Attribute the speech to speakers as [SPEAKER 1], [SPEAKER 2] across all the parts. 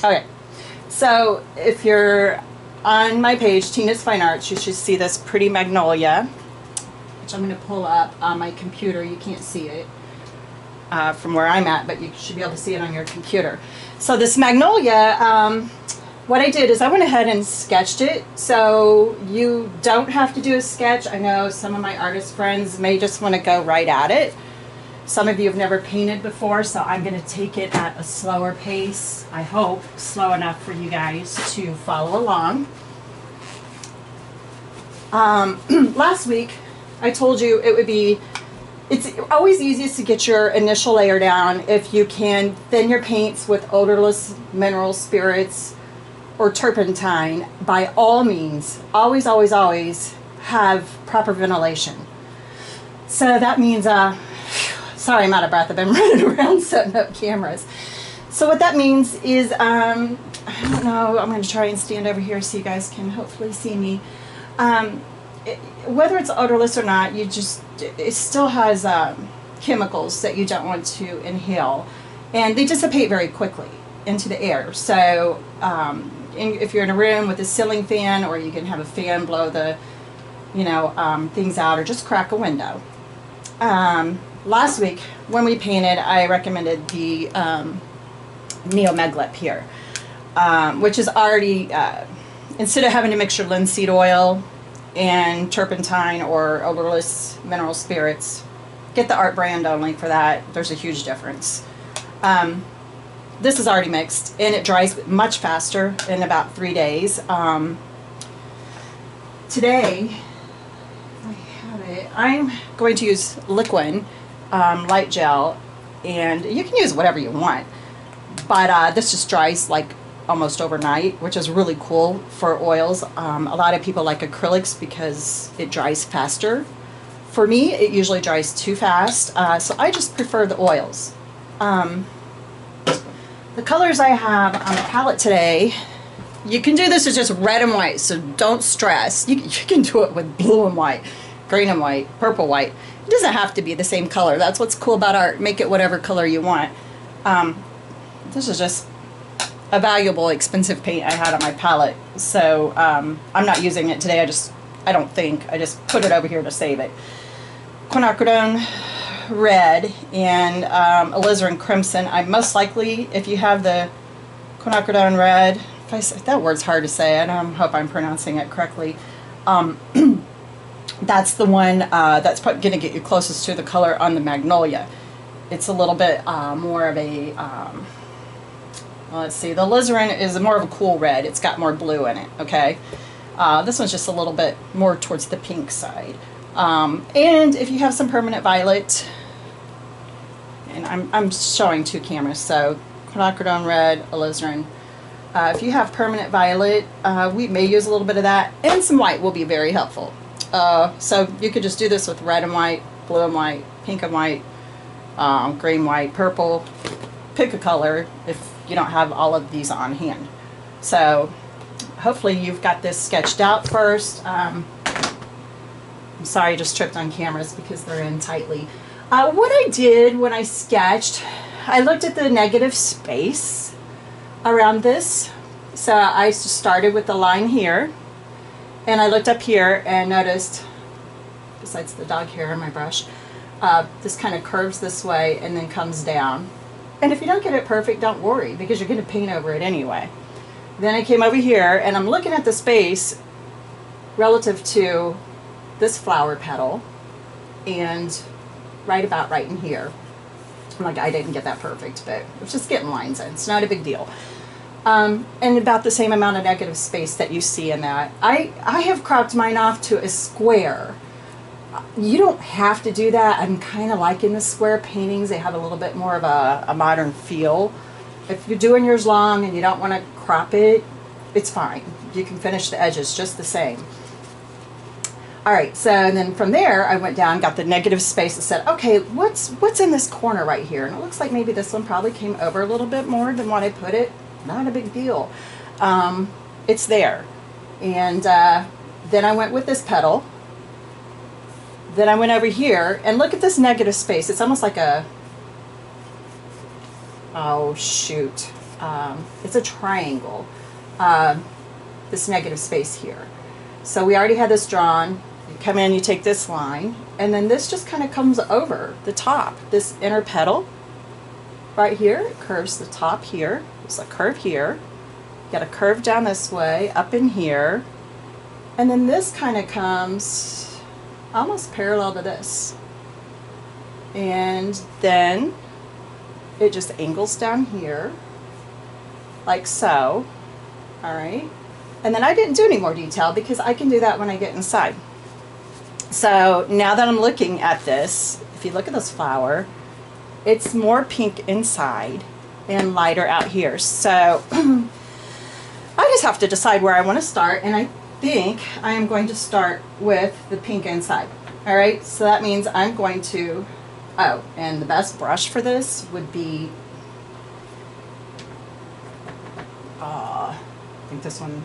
[SPEAKER 1] Okay, so if you're on my page, Tina's Fine Arts, you should see this pretty magnolia, which I'm going to pull up on my computer. You can't see it from where I'm at, but you should be able to see it on your computer. So this magnolia, what I did is I went ahead and sketched it, so you don't have to do a sketch. I know some of my artist friends may just want to go right at it. Some of you have never painted before, so I'm going to take it at a slower pace. I hope slow enough for you guys to follow along. Last week, I told you it's always easiest to get your initial layer down if you can thin your paints with odorless mineral spirits or turpentine. By all means, always, always, always have proper ventilation. So that means, sorry, I'm out of breath. I've been running around setting up cameras. So what that means is, I don't know, I'm going to try and stand over here so you guys can hopefully see me. Whether it's odorless or not, it still has chemicals that you don't want to inhale, and they dissipate very quickly into the air. So if you're in a room with a ceiling fan, or you can have a fan blow the things out, or just crack a window. Last week when we painted, I recommended the Neomeglip here, which is already, instead of having to mix your linseed oil and turpentine or odorless mineral spirits, get the art brand only for that. There's a huge difference. This is already mixed, and it dries much faster in about 3 days. Today, I have it. I'm going to use liquid light gel, and you can use whatever you want, but this just dries like almost overnight, which is really cool for oils. A lot of people like acrylics because it dries faster. For me, it usually dries too fast, so I just prefer the oils. The colors I have on the palette today, you can do this as just red and white, so don't stress. You can do it with blue and white, green and white, purple, white. It doesn't have to be the same color. That's what's cool about art. Make it whatever color you want. This is just a valuable, expensive paint I had on my palette, so I'm not using it today. I just put it over here to save it. Quinacridone red and alizarin crimson. I most likely, if you have the quinacridone red, that word's hard to say, I hope I'm pronouncing it correctly. That's the one that's going to get you closest to the color on the Magnolia. It's a little bit more of a, let's see, the alizarin is more of a cool red. It's got more blue in it, okay? This one's just a little bit more towards the pink side. And if you have some permanent violet, and I'm showing two cameras, so quinacridone red, alizarin. If you have permanent violet, we may use a little bit of that, and some white will be very helpful. So you could just do this with red and white, blue and white, pink and white, green, white, purple. Pick a color if you don't have all of these on hand. So hopefully you've got this sketched out first. I'm sorry I just tripped on cameras because they're in tightly. What I did when I sketched, I looked at the negative space around this. So I started with the line here, and I looked up here and noticed, besides the dog hair on my brush, this kind of curves this way and then comes down. And if you don't get it perfect, don't worry, because you're going to paint over it anyway. Then I came over here, and I'm looking at the space relative to this flower petal, and right in here. I'm like, I didn't get that perfect, but it's just getting lines in. It's not a big deal. And about the same amount of negative space that you see in that. I have cropped mine off to a square. You don't have to do that. I'm kind of liking the square paintings. They have a little bit more of a modern feel. If you're doing yours long and you don't want to crop it, it's fine. You can finish the edges just the same. Alright, so and then from there I went down, got the negative space, and said, okay, what's in this corner right here? And it looks like maybe this one probably came over a little bit more than what I put it. Not a big deal. It's there. And then I went with this petal. Then I went over here, and look at this negative space. It's almost like a, oh shoot, it's a triangle, this negative space here. So we already had this drawn. You come in, you take this line, and then this just kind of comes over the top. This inner petal right here, it curves the top here. There's a curve here. You got a curve down this way, up in here, and then this kind of comes almost parallel to this. And then it just angles down here, like so. All right. And then I didn't do any more detail because I can do that when I get inside. So now that I'm looking at this, if you look at this flower, it's more pink inside and lighter out here. So I just have to decide where I want to start, and I think I am going to start with the pink inside. All right, so that means I'm going to, oh, and the best brush for this would be, I think this one.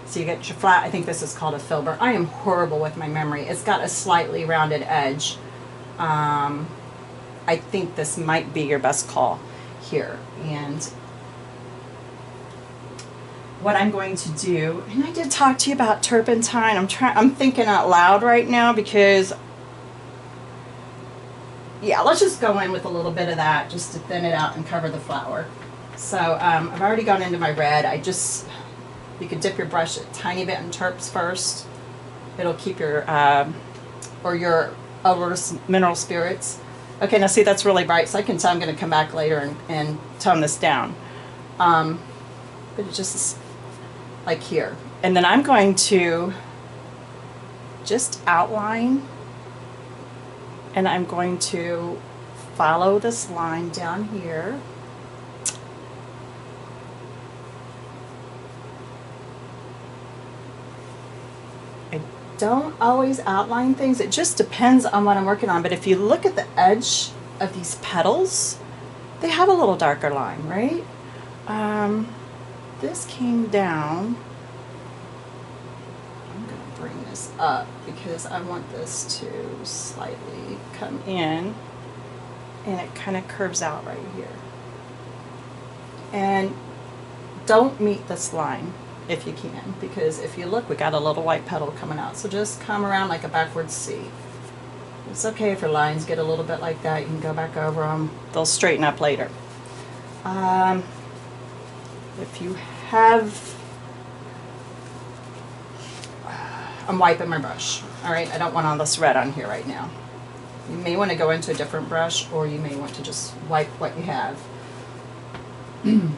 [SPEAKER 1] So you get your flat, I think this is called a filbert. I am horrible with my memory. It's got a slightly rounded edge. I think this might be your best call here. And what I'm going to do, and I did talk to you about turpentine. I'm thinking out loud right now because, yeah, let's just go in with a little bit of that just to thin it out and cover the flower. So I've already gone into my red. You could dip your brush a tiny bit in terps first. It'll keep your, or your odorous mineral spirits. Okay, now see, that's really bright, so I can tell I'm going to come back later and tone this down. But it just is like here. And then I'm going to just outline, and I'm going to follow this line down here. Don't always outline things. It just depends on what I'm working on. But if you look at the edge of these petals, they have a little darker line, right? This came down. I'm going to bring this up because I want this to slightly come in, and it kind of curves out right here. And don't meet this line if you can, because if you look, we got a little white petal coming out. So just come around like a backwards C. It's okay if your lines get a little bit like that. You can go back over them. They'll straighten up later. If you have, I'm wiping my brush. All right, I don't want all this red on here right now. You may want to go into a different brush, or you may want to just wipe what you have. I'm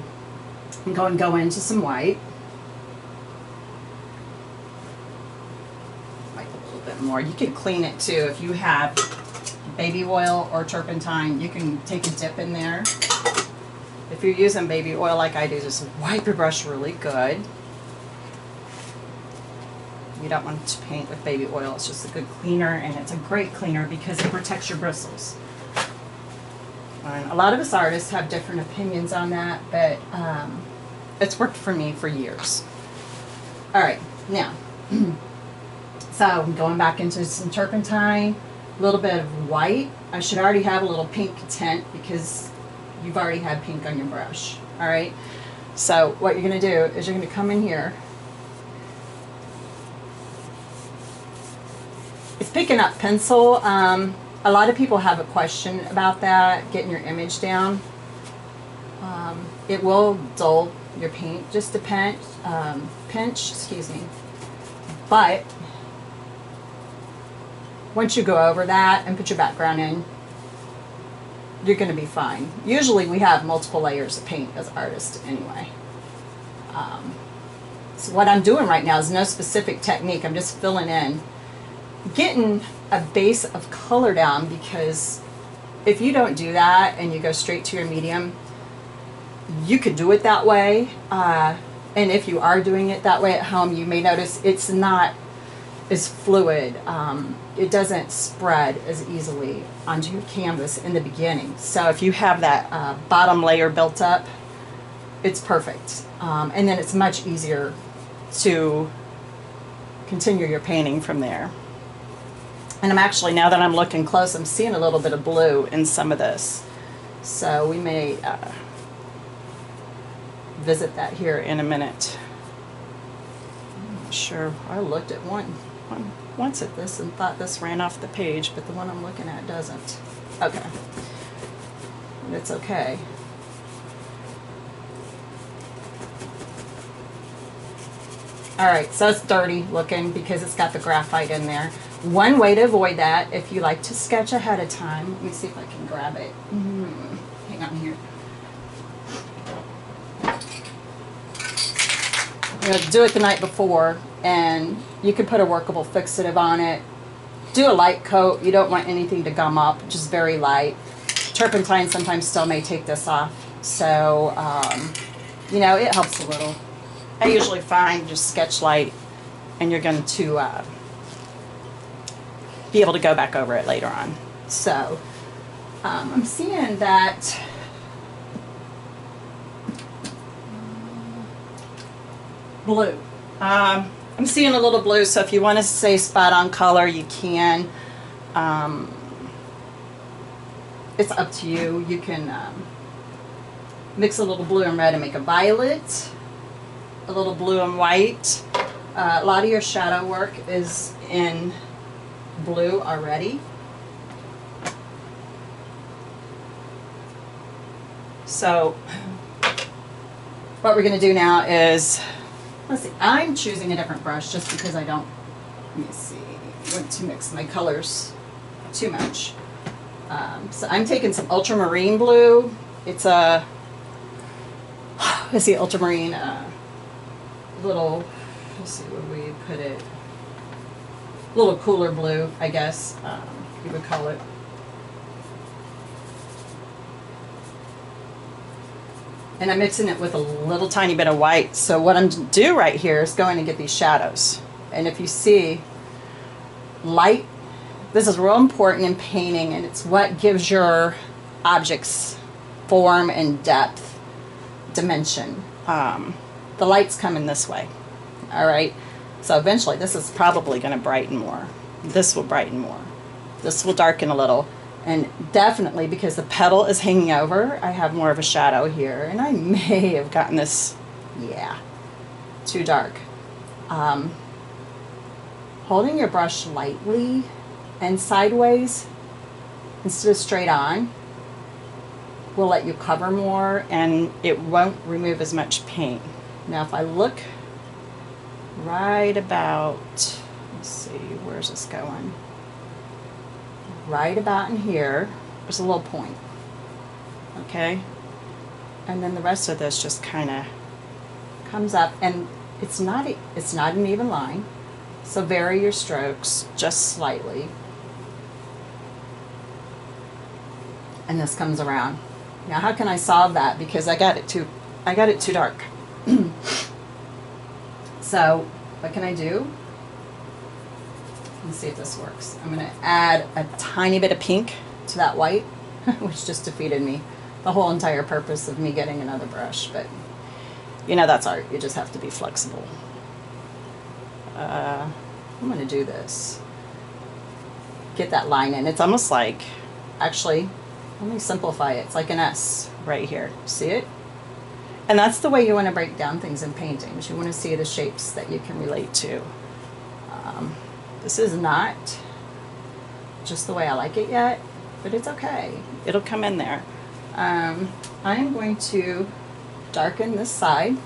[SPEAKER 1] going to go into some white. More. You can clean it too. If you have baby oil or turpentine, you can take a dip in there. If you're using baby oil like I do, just wipe your brush really good. You don't want to paint with baby oil. It's just a good cleaner, and it's a great cleaner because it protects your bristles. And a lot of us artists have different opinions on that, but it's worked for me for years. All right, now so I'm going back into some turpentine, a little bit of white. I should already have a little pink tint because you've already had pink on your brush. All right. So what you're going to do is you're going to come in here. It's picking up pencil. A lot of people have a question about that, getting your image down. It will dull your paint just a pinch, excuse me. But once you go over that and put your background in, you're going to be fine. Usually we have multiple layers of paint as artists anyway. So what I'm doing right now is no specific technique. I'm just filling in, getting a base of color down, because if you don't do that and you go straight to your medium, you could do it that way. And if you are doing it that way at home, you may notice it's not as fluid. It doesn't spread as easily onto your canvas in the beginning. So if you have that bottom layer built up, it's perfect. And then it's much easier to continue your painting from there. And I'm actually, now that I'm looking close, I'm seeing a little bit of blue in some of this. So we may visit that here in a minute. I'm not sure. I looked at once at this and thought this ran off the page, but the one I'm looking at doesn't. Okay. It's okay. Alright, so it's dirty looking because it's got the graphite in there. One way to avoid that, if you like to sketch ahead of time, let me see if I can grab it. Hang on here. You know, do it the night before, and you can put a workable fixative on it. Do a light coat. You don't want anything to gum up, just very light. Turpentine sometimes still may take this off, so you know, it helps a little. I usually find just sketch light, and you're going to be able to go back over it later on. So I'm seeing that blue. I'm seeing a little blue, so if you want to say spot on color, you can. It's up to you. You can mix a little blue and red and make a violet, a little blue and white. A lot of your shadow work is in blue already. So what we're going to do now is, let's see, I'm choosing a different brush just because I don't, let me see, want to mix my colors too much. So I'm taking some ultramarine blue. It's a, let's see, ultramarine, little, let's see, where we put it, a little cooler blue, I guess you would call it. And I'm mixing it with a little tiny bit of white. So what I'm going to do right here is going to get these shadows. And if you see, light, this is real important in painting, and it's what gives your objects form and depth, dimension. The light's coming this way. All right. So eventually this is probably going to brighten more. This will brighten more. This will darken a little. And definitely, because the petal is hanging over, I have more of a shadow here. And I may have gotten this, yeah, too dark. Holding your brush lightly and sideways instead of straight on will let you cover more, and it won't remove as much paint. Now if I look right about, let's see, where's this going? Right about in here, there's a little point, okay? And then the rest of this just kind of comes up, and it's not an even line, so vary your strokes just slightly. And this comes around. Now how can I solve that? Because I got it too dark. So what can I do? Let's see if this works. I'm going to add a tiny bit of pink to that white, which just defeated me. The whole entire purpose of me getting another brush. But, you know, that's art. You just have to be flexible. I'm going to do this. Get that line in. It's almost like, actually, let me simplify it. It's like an S right here. See it? And that's the way you want to break down things in paintings. You want to see the shapes that you can relate to. This is not just the way I like it yet, but it's okay. It'll come in there. I am going to darken this side.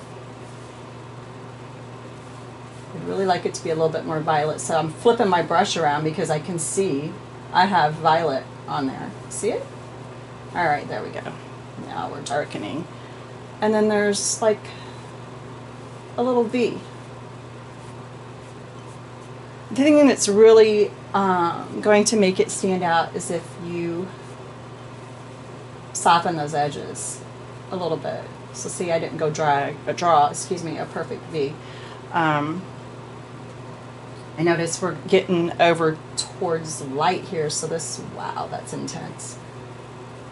[SPEAKER 1] I'd really like it to be a little bit more violet, so I'm flipping my brush around because I can see I have violet on there. See it? All right, there we go. Now we're darkening. And then there's like a little V. The thing that's really going to make it stand out is if you soften those edges a little bit. So see, I didn't go draw a perfect V. I notice we're getting over towards light here, so this, wow, that's intense.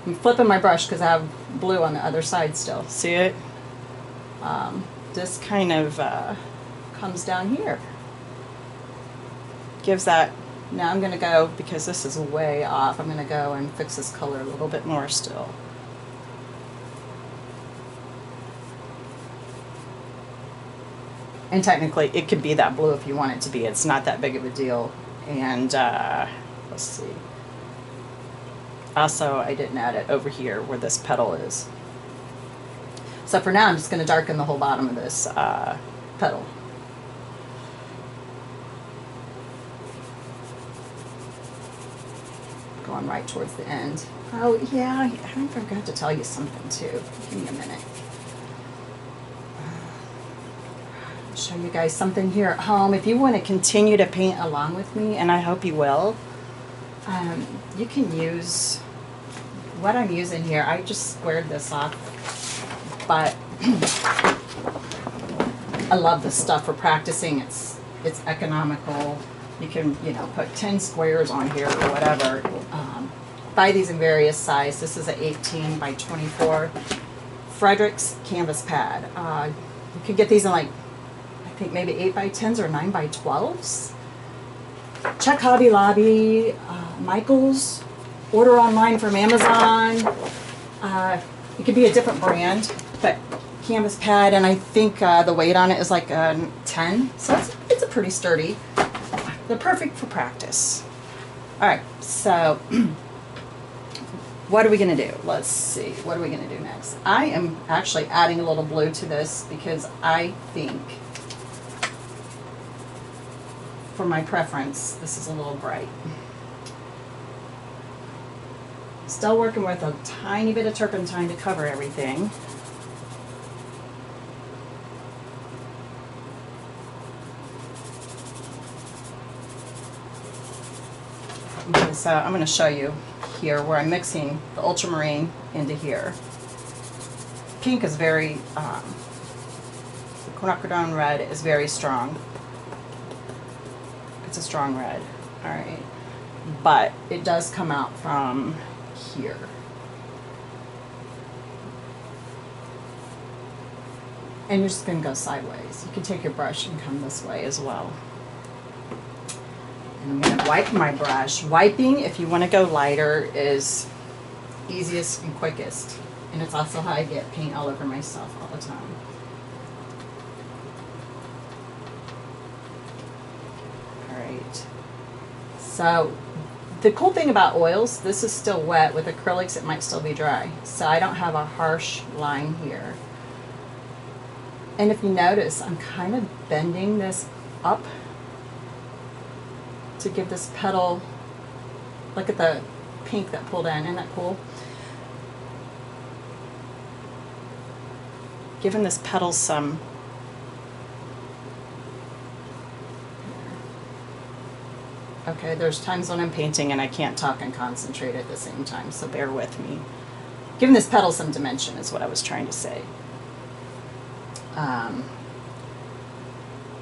[SPEAKER 1] I'm flipping my brush because I have blue on the other side still. See it? This kind of comes down here. Gives that. Now I'm going to go, because this is way off, I'm going to go and fix this color a little bit more still. And technically, it could be that blue if you want it to be. It's not that big of a deal. And let's see. Also, I didn't add it over here where this petal is. So for now, I'm just going to darken the whole bottom of this petal. Going right towards the end. Oh, yeah, I forgot to tell you something, too. Give me a minute. Show you guys something here at home. If you want to continue to paint along with me, and I hope you will, you can use what I'm using here. I just squared this off, but I love this stuff for practicing. It's economical. You can, you know, put 10 squares on here or whatever. Buy these in various sizes. This is an 18 by 24 Frederick's canvas pad. You could get these in, like, I think maybe 8 by 10s or 9 by 12s. Check Hobby Lobby, Michael's, order online from Amazon. It could be a different brand, but canvas pad, and I think the weight on it is like 10, so it's a pretty sturdy. They're perfect for practice. All right, so what are we gonna do? Let's see, what are we gonna do next? I am actually adding a little blue to this because I think, for my preference, this is a little bright. Still working with a tiny bit of turpentine to cover everything. Okay, so I'm going to show you here where I'm mixing the ultramarine into here. Pink is very, the quinacridone red is very strong. It's a strong red, all right, but it does come out from here. And you're just going to go sideways. You can take your brush and come this way as well. And I'm going to wipe my brush. Wiping, if you want to go lighter, is easiest and quickest. And it's also how I get paint all over myself all the time. Alright. So, the cool thing about oils, this is still wet. With acrylics, it might still be dry. So I don't have a harsh line here. And if you notice, I'm kind of bending this up to give this petal, look at the pink that pulled in, isn't that cool? Giving this petal some, okay, there's times when I'm painting and I can't talk and concentrate at the same time, so bear with me. Giving this petal some dimension is what I was trying to say.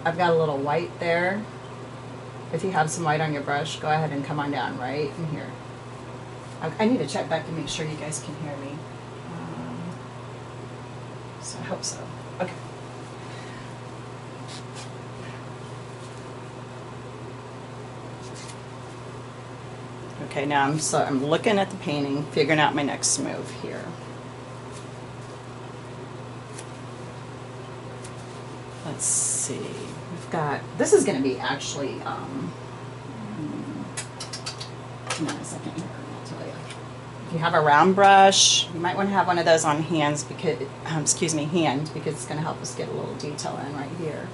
[SPEAKER 1] I've got a little white there. If you have some white on your brush, go ahead and come on down right in here. I need to check back and make sure you guys can hear me. So I hope so. Okay. Okay, now I'm looking at the painting, figuring out my next move here. Let's see. We've got, this is going to be actually, hang on a second here, I'll tell you. If you have a round brush, you might want to have one of those on hands because, hand, because it's going to help us get a little detail in right here.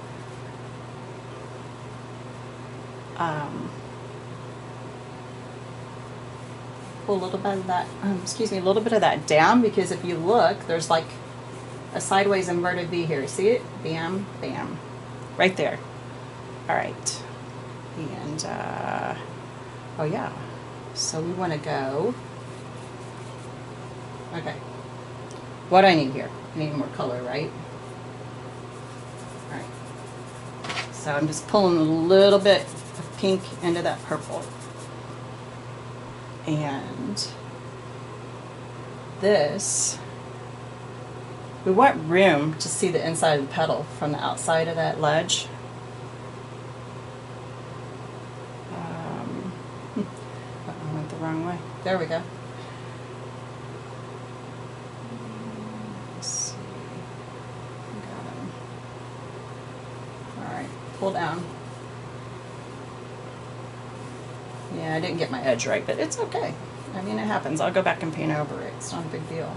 [SPEAKER 1] Pull a little bit of that, a little bit of that down, because if you look, there's like a sideways inverted V here. See it? Bam, bam. Right there. All right. And, oh yeah. So we want to go, okay. What do I need here? I need more color, right? All right. So I'm just pulling a little bit of pink into that purple. And this, we want room to see the inside of the petal from the outside of that ledge. I went the wrong way. There we go. Let's see. Got him. Yeah, I didn't get my edge right, but it's okay. I mean, it happens. I'll go back and paint over it. It's not a big deal.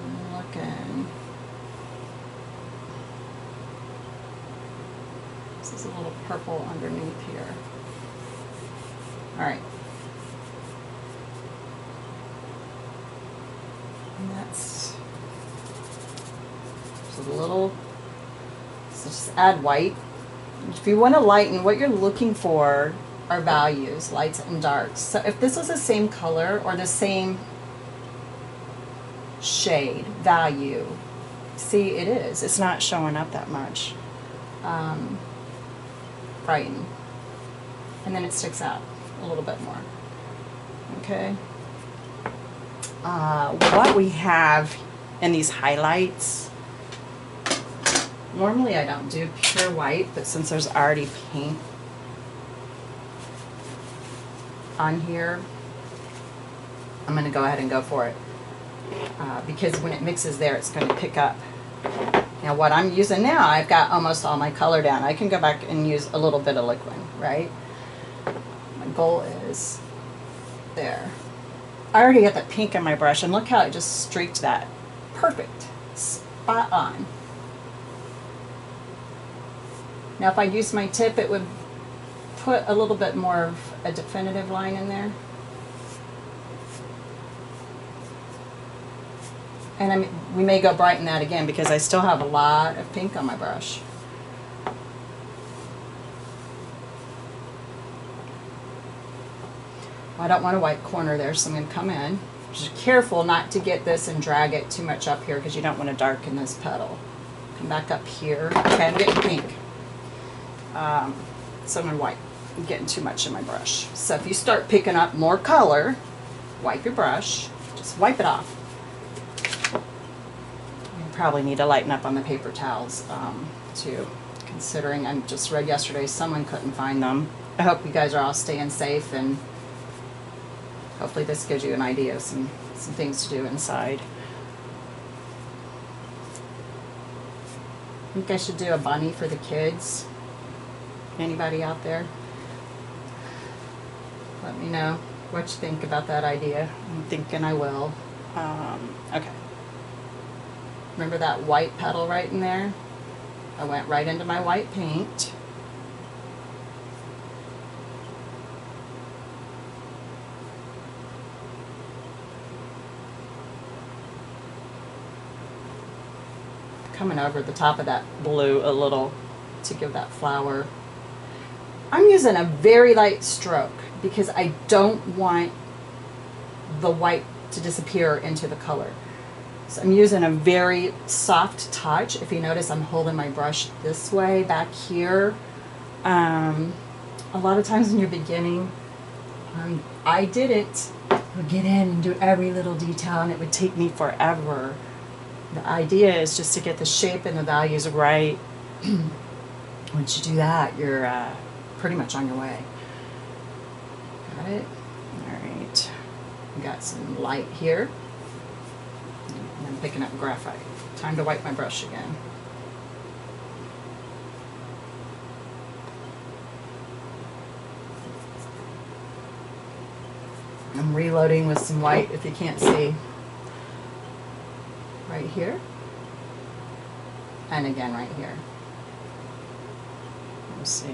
[SPEAKER 1] I'm looking. This is a little purple underneath here. All right. And that's just a little, so just add white. If you want to lighten, what you're looking for are values, lights and darks. So if this was the same color or the same shade, value, see, it is. It's not showing up that much. Brighten. And then it sticks out a little bit more. Okay. What we have in these highlights, normally I don't do pure white, but since there's already paint on here, I'm going to go ahead and go for it. Because when it mixes there, it's going to pick up. Now what I'm using now, I've got almost all my color down. I can go back and use a little bit of liquid, right? My goal is there. I already got the pink in my brush, and look how it just streaked that. Perfect. Spot on. Now if I use my tip, it would put a little bit more of a definitive line in there. And we may go brighten that again because I still have a lot of pink on my brush. I don't want a white corner there, so I'm going to come in. Just careful not to get this and drag it too much up here because you don't want to darken this petal. Come back up here. Okay, I'm getting pink. So I'm going to wipe. I'm getting too much in my brush. So if you start picking up more color, wipe your brush. Just wipe it off. You probably need to lighten up on the paper towels too, considering I just read yesterday someone couldn't find them. I hope you guys are all staying safe, and hopefully this gives you an idea of some things to do inside. I think I should do a bunny for the kids. Anybody out there? Let me know what you think about that idea. I'm thinking I will. Okay. Remember that white petal right in there? I went right into my white paint. Coming over the top of that blue a little to give that flower. I'm using a very light stroke because I don't want the white to disappear into the color. So I'm using a very soft touch. If you notice, I'm holding my brush this way back here. A lot of times when you're beginning, I didn't get in and do every little detail, and it would take me forever. The idea is just to get the shape and the values right. Once you do that, you're pretty much on your way. Got it? Alright. Got some light here. And I'm picking up graphite. Time to wipe my brush again. I'm reloading with some white if you can't see. Right here. And again right here. Let's see,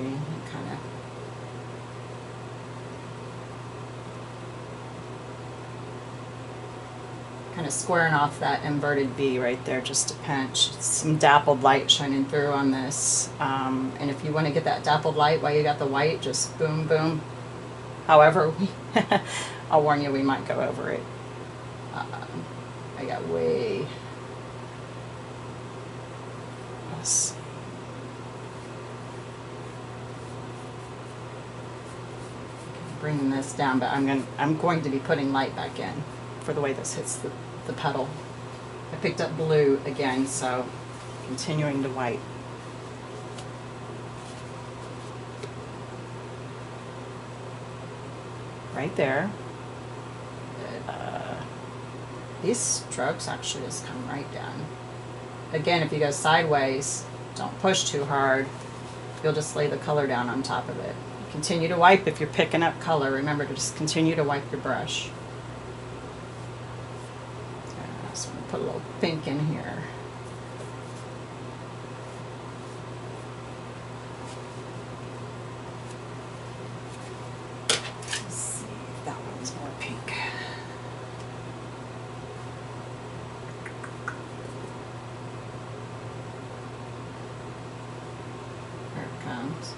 [SPEAKER 1] kind of squaring off that inverted V right there, just a pinch. Some dappled light shining through on this. And if you want to get that dappled light while you got the white, just boom, boom. However, I'll warn you, we might go over it. I got way. Yes. Bringing this down, but I'm going to be putting light back in for the way this hits the petal. I picked up blue again, so continuing to white. Right there. These strokes actually just come right down. Again, if you go sideways, Don't push too hard. You'll just lay the color down on top of it. Continue to wipe if you're picking up color. Remember to just continue to wipe your brush. So I'm going to put a little pink in here. Let's see, that one's more pink. There it comes.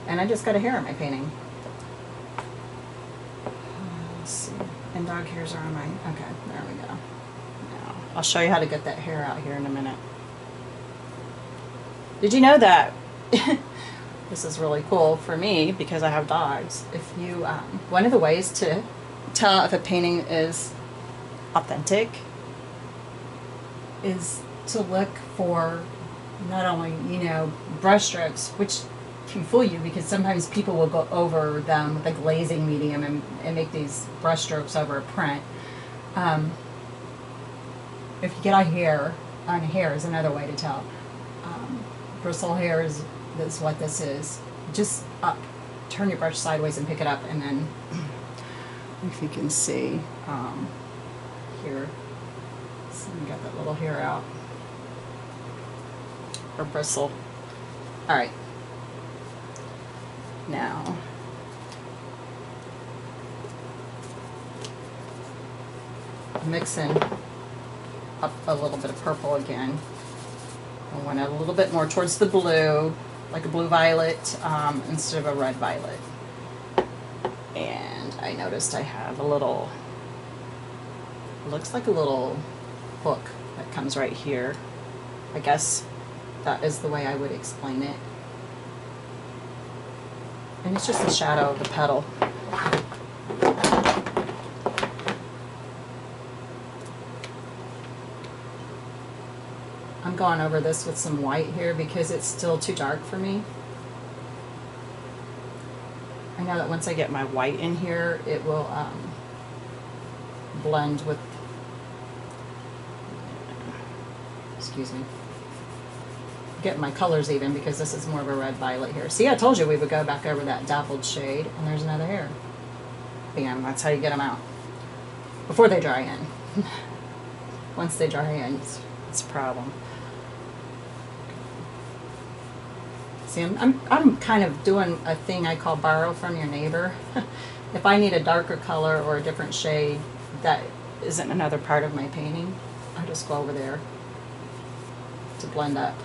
[SPEAKER 1] And I just got a hair on my painting. Let's see. And dog hairs are on mine. Okay, there we go. Now, I'll show you how to get that hair out here in a minute. Did you know that? This is really cool for me because I have dogs. If you, one of the ways to tell if a painting is authentic is to look for not only, you know, brush strokes, which can fool you because sometimes people will go over them with a glazing medium and make these brush strokes over a print. If you get a hair, on hair is another way to tell. Bristle hair is what this is. Just up, turn your brush sideways and pick it up, and then if you can see here, so you got that little hair out or bristle. All right. Now, mixing up a little bit of purple again. I want it a little bit more towards the blue, like a blue violet instead of a red violet. And I noticed I have a little, looks like a little hook that comes right here. I guess that is the way I would explain it. And it's just the shadow of the petal. I'm going over this with some white here because it's still too dark for me. I know that once I get my white in here, it will blend with, excuse me, get my colors even because this is more of a red violet here. See, I told you we would go back over that dappled shade, and there's another hair. Bam, that's how you get them out. Before they dry in. Once they dry in, it's a problem. See, I'm kind of doing a thing I call borrow from your neighbor. If I need a darker color or a different shade that isn't another part of my painting, I just go over there to blend up.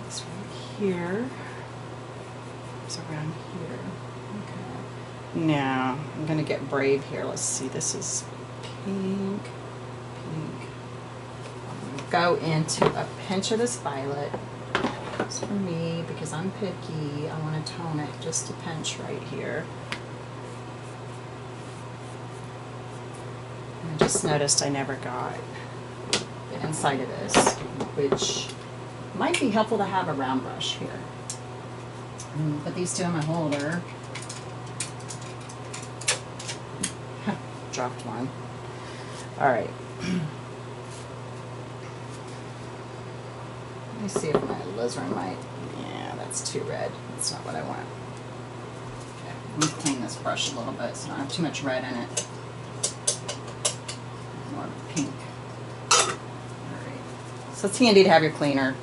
[SPEAKER 1] This right here. It's around here. Okay. Now I'm gonna get brave here. Let's see. This is pink. Go into a pinch of this violet. It's for me because I'm picky. I want to tone it just a pinch right here. And I just noticed I never got the inside of this, which might be helpful to have a round brush here. Put these two in my holder. Dropped one. All right. Let me see if my alizarin might. Yeah, that's too red. That's not what I want. Okay, let me clean this brush a little bit so I don't have too much red in it. More pink. Alright. So it's handy to have your cleaner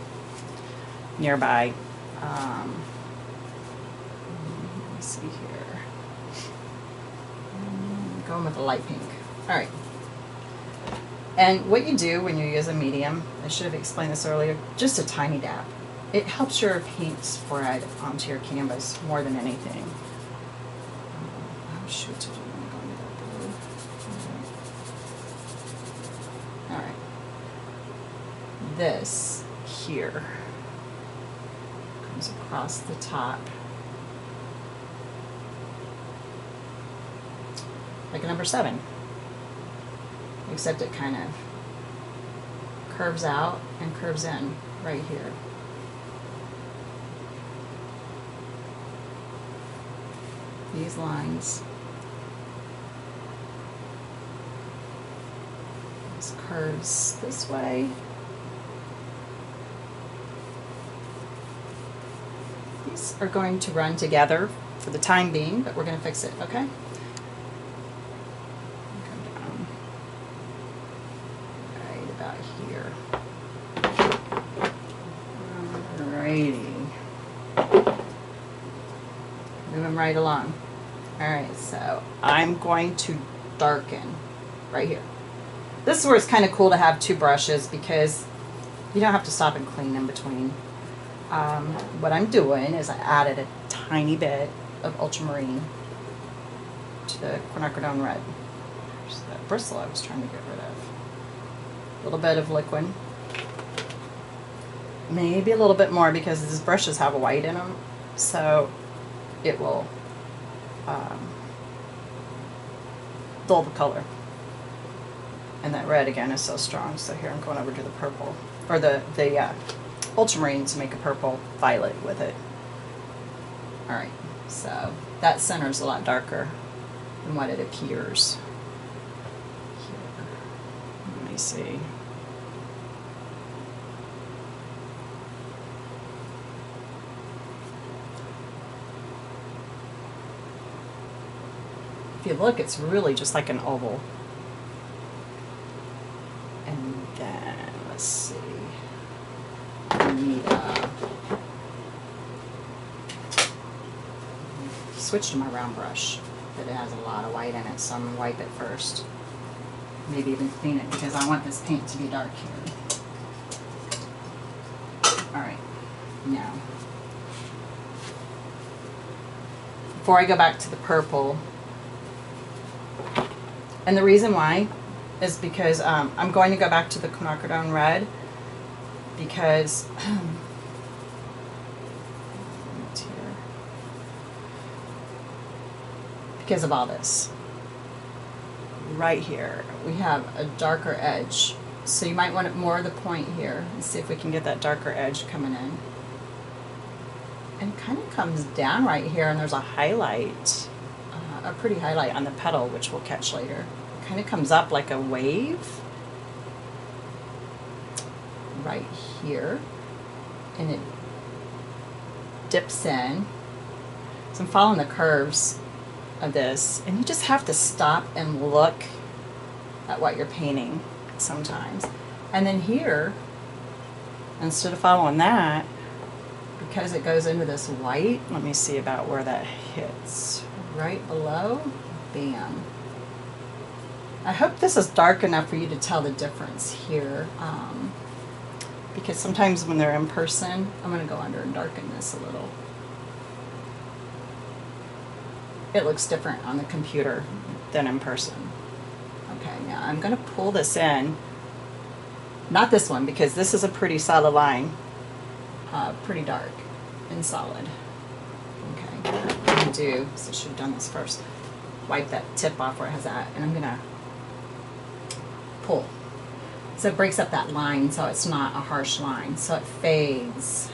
[SPEAKER 1] nearby. Let me see here. Going with a light pink. Alright. And what you do when you use a medium, I should have explained this earlier, just a tiny dab. It helps your paint spread onto your canvas more than anything. Oh shoot, I don't want to go into that blue. All right. This here comes across the top. Like a number 7. Except it kind of curves out and curves in right here. These lines. This curves this way. These are going to run together for the time being, but we're going to fix it, okay? Come down right about here. Alrighty. Moving right along. Alright, so I'm going to darken right here. This is where it's kind of cool to have two brushes because you don't have to stop and clean in between. What I'm doing is I added a tiny bit of ultramarine to the quinacridone red. There's that bristle I was trying to get rid of. A little bit of liquid. Maybe a little bit more because these brushes have a white in them, so it will dull the color. And that red again is so strong, so here I'm going over to the purple, or the ultramarine to make a purple violet with it. Alright, so that center is a lot darker than what it appears. Here. Let me see. If you look, it's really just like an oval. And then, let's see. I need switch to my round brush, but it has a lot of white in it, so I'm going to wipe it first. Maybe even clean it because I want this paint to be dark here. Alright, now. Before I go back to the purple, and the reason why is because I'm going to go back to the quinacridone red because because of all this. Right here we have a darker edge, so you might want it more of the point here. Let's see if we can get that darker edge coming in. And it kind of comes down right here, and there's a highlight, a pretty highlight on the petal, which we'll catch later. It kind of comes up like a wave right here, and it dips in. So I'm following the curves of this, and you just have to stop and look at what you're painting sometimes. And then here, instead of following that, because it goes into this white, let me see about where that hits. Right below, bam. I hope this is dark enough for you to tell the difference here, because sometimes when they're in person, I'm going to go under and darken this a little. It looks different on the computer than in person. Okay, now I'm going to pull this in. Not this one, because this is a pretty solid line. Pretty dark and solid. Okay, what I'm going to do, so I should have done this first. Wipe that tip off where it has that, and I'm going to pull. So it breaks up that line so it's not a harsh line, so it fades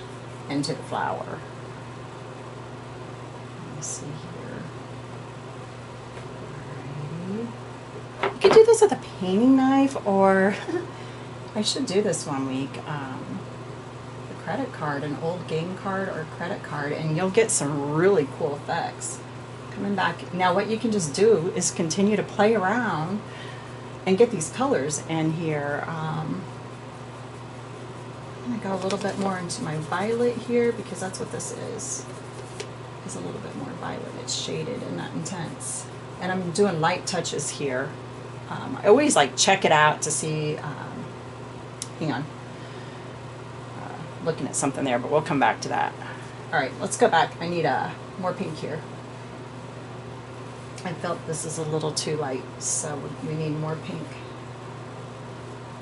[SPEAKER 1] into the flower. Let me see here. Alrighty. You could do this with a painting knife, or I should do this one week. A credit card, an old game card or credit card, and you'll get some really cool effects. Coming back now, what you can just do is continue to play around and get these colors in here. I'm going to go a little bit more into my violet here, because that's what this is. It's a little bit more violet. It's shaded and not intense. And I'm doing light touches here. I always like check it out to see, hang on, looking at something there, but we'll come back to that. Alright, let's go back. I need more pink here. I felt this is a little too light, so we need more pink.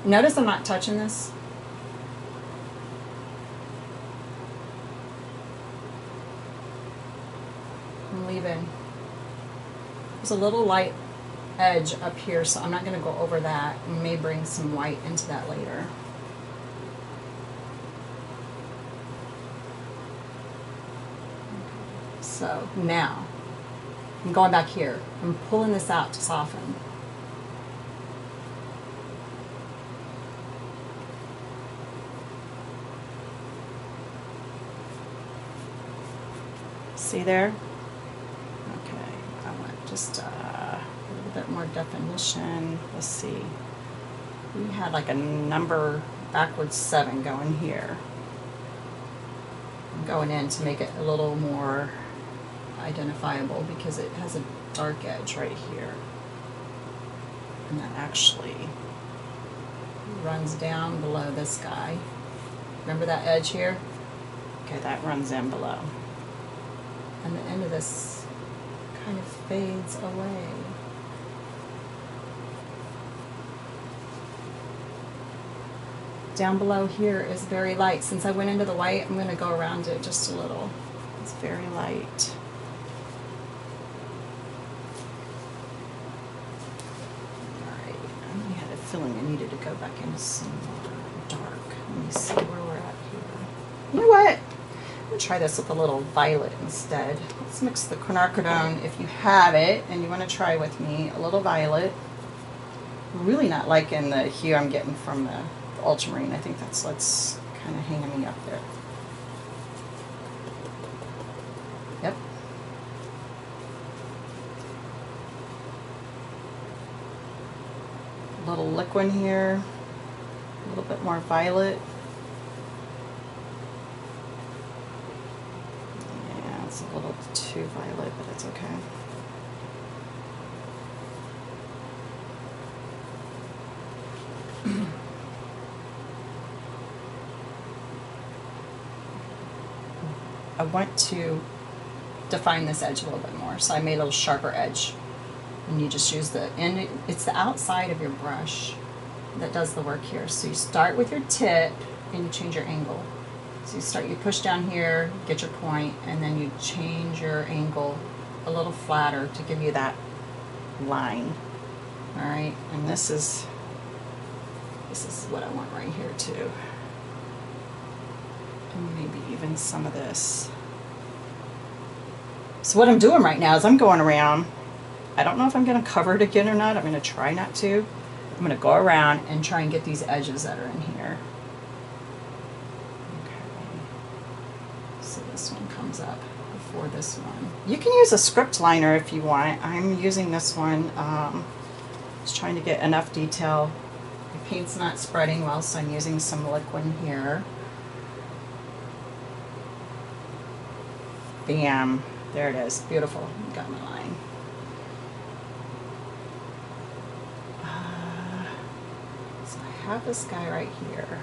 [SPEAKER 1] Notice I'm not touching this. I'm leaving. There's a little light edge up here, so I'm not going to go over that. I may bring some white into that later. So now, I'm going back here. I'm pulling this out to soften. See there? Okay, I want just a little bit more definition. Let's see. We had like a number backwards 7 going here. I'm going in to make it a little more identifiable because it has a dark edge right here. And that actually runs down below this guy. Remember that edge here? Okay, that runs in below. And the end of this kind of fades away. Down below here is very light. Since I went into the white, I'm going to go around it just a little. It's very light. Alright, I had a feeling I needed to go back into some more dark. Let me see where we're at here. You know what? I'm going to try this with a little violet instead. Let's mix the quinacridone, if you have it, and you want to try with me, a little violet. I'm really not liking the hue I'm getting from the ultramarine. I think that's what's kind of hanging me up there. Yep. A little liquid here, a little bit more violet. Yeah, it's a little too violet, but it's okay. I want to define this edge a little bit more, so I made a little sharper edge. And you just use the end, it's the outside of your brush that does the work here. So you start with your tip and you change your angle. So you push down here, get your point, and then you change your angle a little flatter to give you that line. All right, and this is what I want right here too. And maybe even some of this. So what I'm doing right now is I'm going around. I don't know if I'm going to cover it again or not. I'm going to try not to. I'm going to go around and try and get these edges that are in here. Okay. So this one comes up before this one. You can use a script liner if you want. I'm using this one. Just trying to get enough detail. The paint's not spreading whilst I'm using some liquid here. Bam. There it is. Beautiful. Got my line. So I have this guy right here.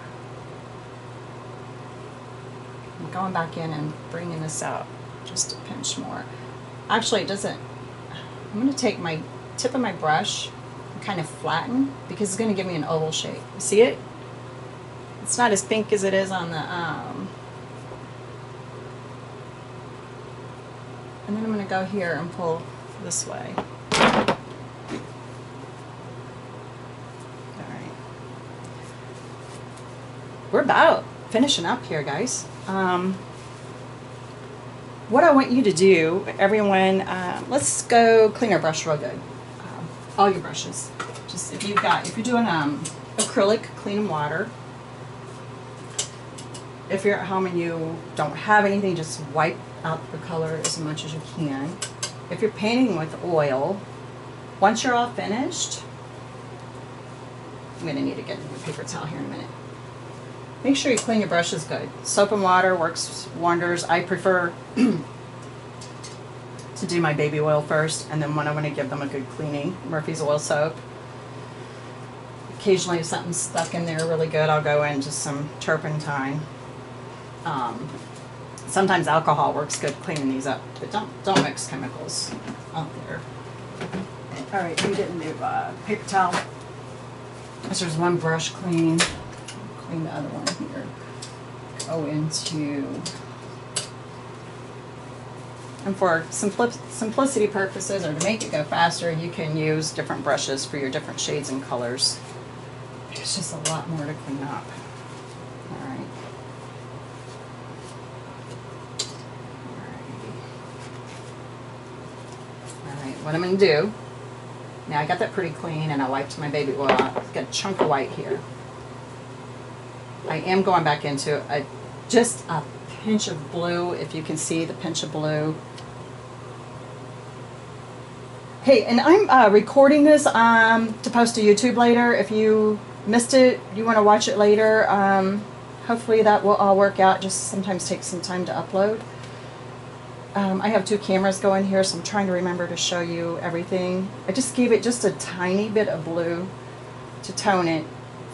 [SPEAKER 1] I'm going back in and bringing this out just a pinch more. Actually, it doesn't. I'm going to take my tip of my brush and kind of flatten because it's going to give me an oval shape. You see it? It's not as pink as it is on the and then I'm going to go here and pull this way. Alright. We're about finishing up here, guys. What I want you to do, everyone, let's go clean our brush real good. All your brushes. Just if you're doing acrylic, clean in water. If you're at home and you don't have anything, just wipe out the color as much as you can. If you're painting with oil, once you're all finished, I'm going to need to get a paper towel here in a minute. Make sure you clean your brushes good. Soap and water works wonders. I prefer to do my baby oil first, and then when I want to give them a good cleaning, Murphy's oil soap. Occasionally if something's stuck in there really good, I'll go in just some turpentine. Sometimes alcohol works good cleaning these up, but don't mix chemicals out there. All right, I'm getting new paper towel. There's one brush clean. Clean the other one here. Go into, and for simplicity purposes or to make it go faster, you can use different brushes for your different shades and colors. There's just a lot more to clean up. What I'm going to do, now I got that pretty clean and I wiped my baby oil out. I've got a chunk of white here. I am going back into just a pinch of blue, if you can see the pinch of blue. Hey, and I'm recording this to post to YouTube later. If you missed it, you want to watch it later, hopefully that will all work out. Just sometimes takes some time to upload. I have 2 cameras going here, so I'm trying to remember to show you everything. I just gave it just a tiny bit of blue to tone it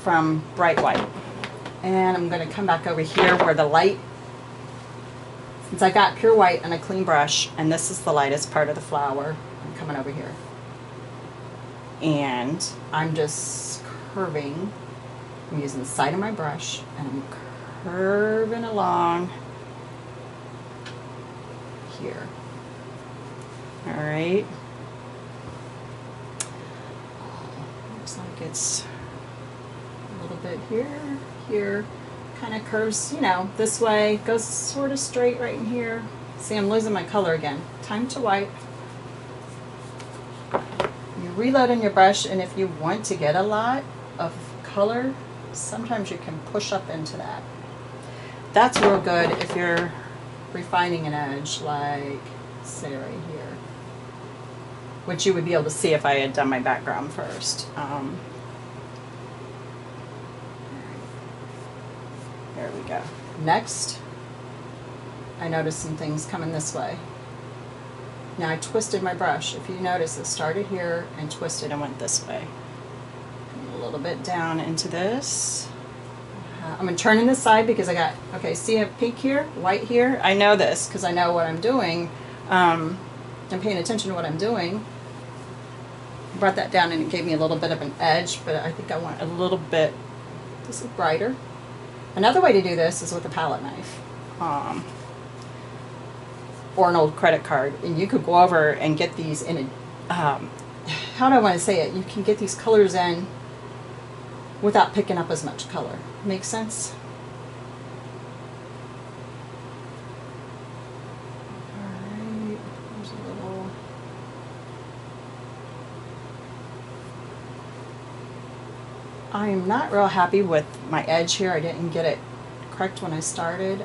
[SPEAKER 1] from bright white. And I'm going to come back over here where the light, since I got pure white and a clean brush, and this is the lightest part of the flower, I'm coming over here. And I'm just curving. I'm using the side of my brush, and I'm curving along here. All right. Looks like it's a little bit here, kind of curves, you know, this way, goes sort of straight right in here. See, I'm losing my color again. Time to wipe. You reload in your brush, and if you want to get a lot of color, sometimes you can push up into that. That's real good if you're refining an edge, like say right here, which you would be able to see if I had done my background first. There we go. Next, I noticed some things coming this way. Now I twisted my brush. If you notice, it started here and twisted and went this way. A little bit down into this. I'm going to turn in this side because I got, okay, see a pink here, white here? I know this because I know what I'm doing. I'm paying attention to what I'm doing. Brought that down and it gave me a little bit of an edge, but I think I want a little bit, this is brighter. Another way to do this is with a palette knife. Or an old credit card. And you could go over and get these in a, how do I want to say it? You can get these colors in without picking up as much color. Make sense? Alright, there's a little. I am not real happy with my edge here. I didn't get it correct when I started.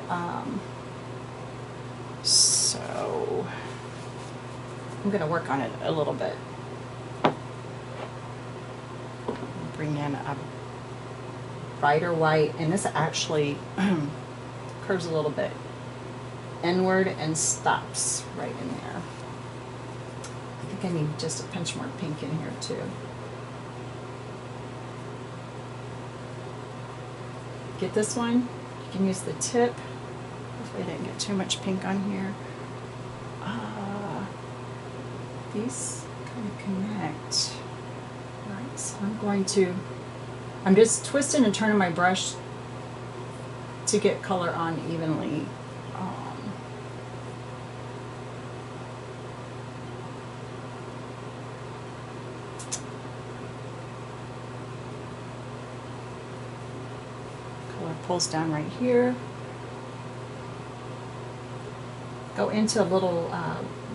[SPEAKER 1] So I'm going to work on it a little bit. Bring in a brighter white, and this actually curves a little bit inward and stops right in there. I think I need just a pinch more pink in here too. Get this one, you can use the tip. Hopefully I didn't get too much pink on here. These kind of connect. Alright, so I'm just twisting and turning my brush to get color on evenly. Color pulls down right here. Go into a little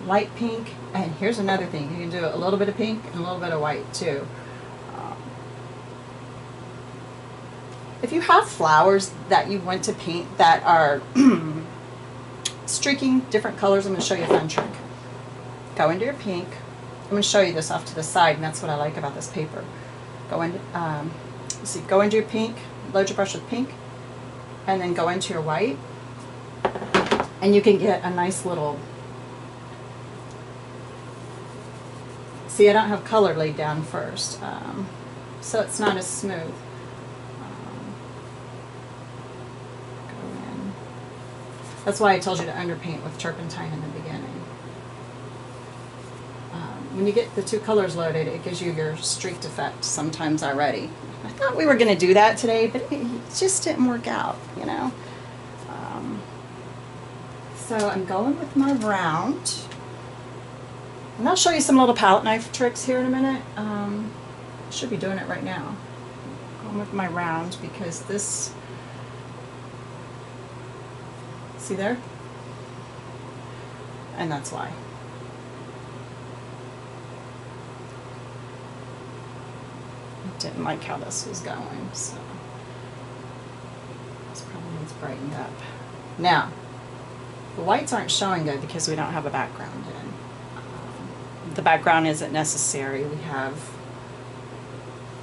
[SPEAKER 1] light pink, and here's another thing. You can do a little bit of pink and a little bit of white too. If you have flowers that you want to paint that are streaking different colors, I'm going to show you a fun trick. Go into your pink. I'm going to show you this off to the side, and that's what I like about this paper. Go into, go into your pink, load your brush with pink, and then go into your white, and you can get a nice little. See, I don't have color laid down first, so it's not as smooth. That's why I told you to underpaint with turpentine in the beginning. When you get the 2 colors loaded, it gives you your streaked effect sometimes already. I thought we were going to do that today, but it just didn't work out, you know. So I'm going with my round. And I'll show you some little palette knife tricks here in a minute. I should be doing it right now. Going with my round because this. See there? And that's why. I didn't like how this was going, so this probably needs brightened up. Now, The whites aren't showing good because we don't have a background in. The background isn't necessary. We have,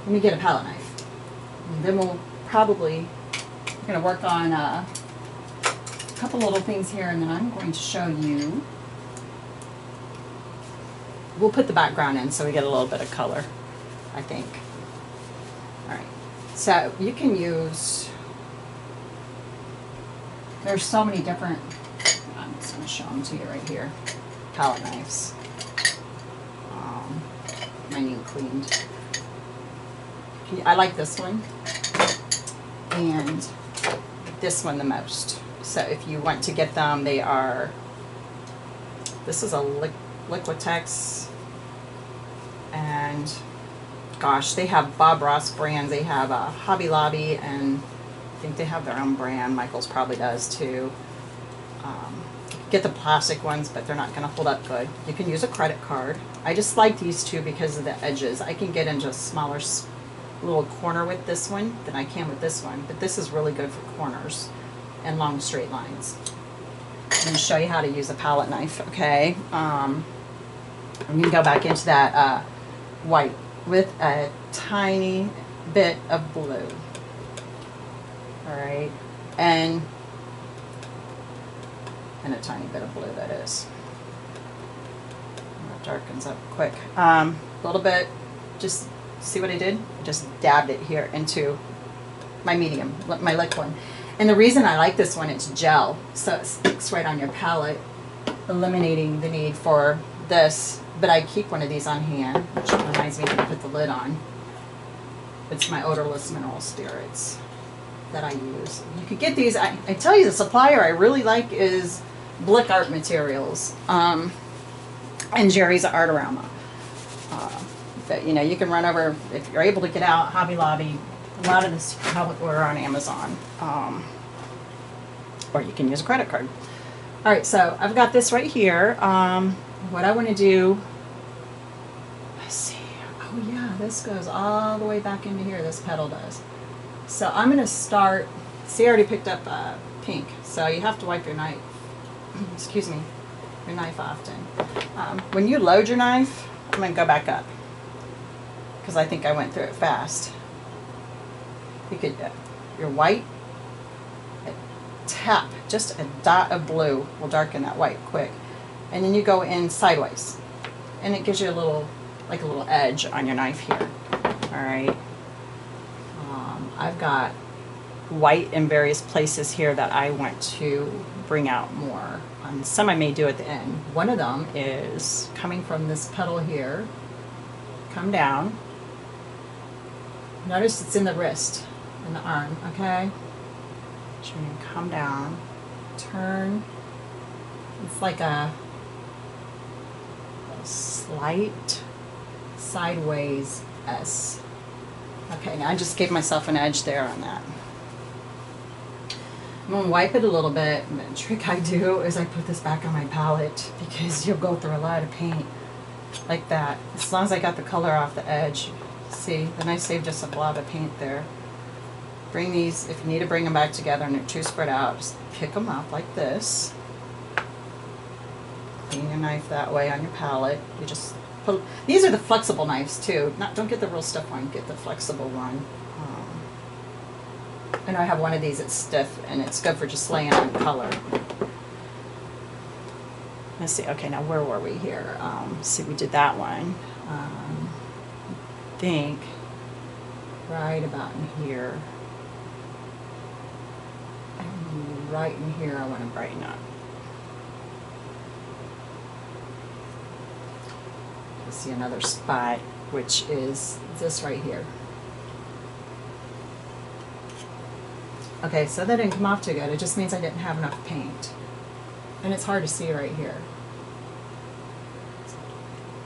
[SPEAKER 1] let me get a palette knife. And then we'll probably, we're going to work on a couple little things here, and then I'm going to show you. We'll put the background in so we get a little bit of color, I think. All right, so you can use, there's so many different, I'm just going to show them to you right here, palette knives. My new cleaned. I like this one and this one the most. So if you want to get them, they are, this is a Liquitex, and gosh, they have Bob Ross brands. They have a Hobby Lobby, and I think they have their own brand. Michael's probably does too. Get the plastic ones, but they're not going to hold up good. You can use a credit card. I just like these two because of the edges. I can get into a smaller little corner with this one than I can with this one, but this is really good for corners and long straight lines. I'm going to show you how to use a palette knife, okay? I'm going to go back into that white with a tiny bit of blue. All right, and a tiny bit of blue, that is. That darkens up quick. A little bit, just see what I did? I just dabbed it here into my medium, my liquid. And the reason I like this one, it's gel, so it sticks right on your palette, eliminating the need for this. But I keep one of these on hand, which reminds me to put the lid on. It's my odorless mineral spirits that I use. You could get these, I tell you, the supplier I really like is Blick Art Materials, and Jerry's Artorama. But you know, you can run over, if you're able to get out, Hobby Lobby. A lot of this you can probably order on Amazon, or you can use a credit card. All right, so I've got this right here. What I want to do, let's see. Oh yeah, this goes all the way back into here. This petal does. So I'm going to start. See, I already picked up pink, so you have to wipe your knife. Excuse me, your knife often. When you load your knife, I'm going to go back up because I think I went through it fast. You could, your white, tap, just a dot of blue will darken that white quick. And then you go in sideways. And it gives you a little, like a little edge on your knife here. Alright. I've got white in various places here that I want to bring out more. Some I may do at the end. One of them is coming from this petal here. Come down. Notice it's in the wrist. In the arm, okay? So you're going to come down, turn. It's like a slight sideways S. Okay, now I just gave myself an edge there on that. I'm going to wipe it a little bit. And the trick I do is I put this back on my palette because you'll go through a lot of paint like that. As long as I got the color off the edge. See, then I saved just a blob of paint there. Bring these, if you need to bring them back together and they're too spread out, just pick them up like this. Clean your knife that way on your palette. You just put, these are the flexible knives too. Don't get the real stiff one, get the flexible one. I know I have one of these that's stiff and it's good for just laying on color. Let's see, okay, now where were we here? See, we did that one. I think right about in here. And right in here I want to brighten up. Let's see another spot, which is this right here. Okay, so that didn't come off too good. It just means I didn't have enough paint. And it's hard to see right here.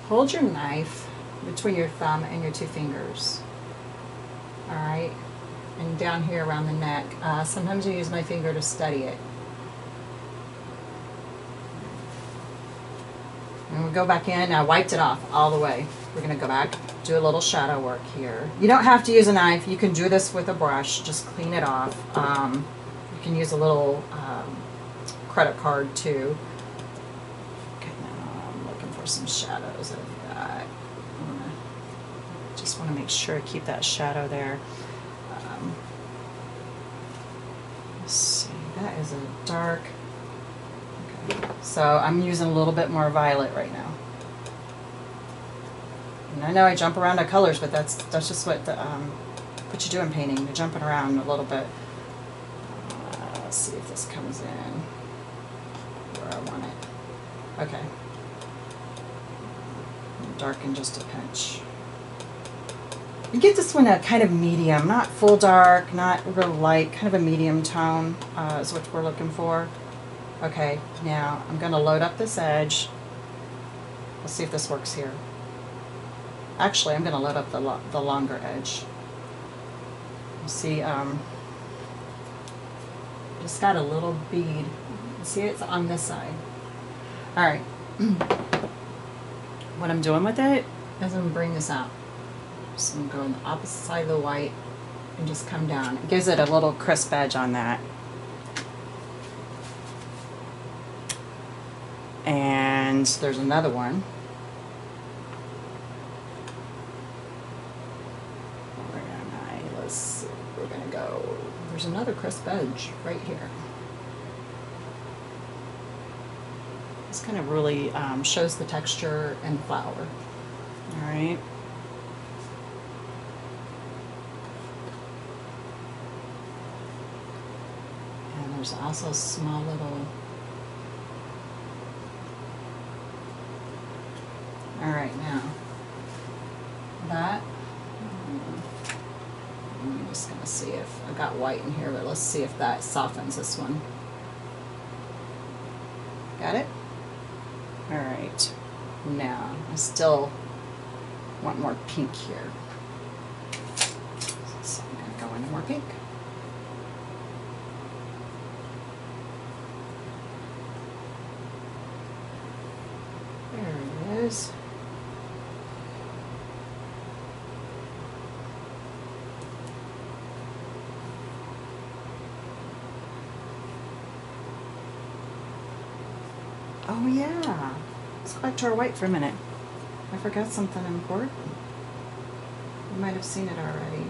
[SPEAKER 1] Hold your knife between your thumb and your two fingers. Alright? And down here around the neck. Sometimes I use my finger to steady it. And we'll go back in. I wiped it off all the way. We're going to go back, do a little shadow work here. You don't have to use a knife. You can do this with a brush. Just clean it off. You can use a little credit card too. Okay, now I'm looking for some shadows of that. Just want to make sure I keep that shadow there. Let's see, that is a dark. Okay, so I'm using a little bit more violet right now. And I know I jump around to colors, but that's just what you do in painting. You're jumping around a little bit. Let's see if this comes in where I want it. Okay. Darken just a pinch. You get this one a kind of medium, not full dark, not real light, kind of a medium tone is what we're looking for. Okay, now I'm going to load up this edge. Let's see if this works here. Actually, I'm going to load up the longer edge. You see, just got a little bead. See, it's on this side. All right. What I'm doing with it is I'm going to bring this out. So I'm going to go on the opposite side of the white and just come down. It gives it a little crisp edge on that. And there's another one. Let's see, we're going to go, there's another crisp edge right here. This kind of really shows the texture and the flower. All right. And there's also a small little. All right, now that. I'm just going to see if I got white in here, but let's see if that softens this one. Got it? All right. Now, I still want more pink here. So I'm going to go into more pink. There it is. Oh yeah, let's go back to our white for a minute. I forgot something important. You might have seen it already.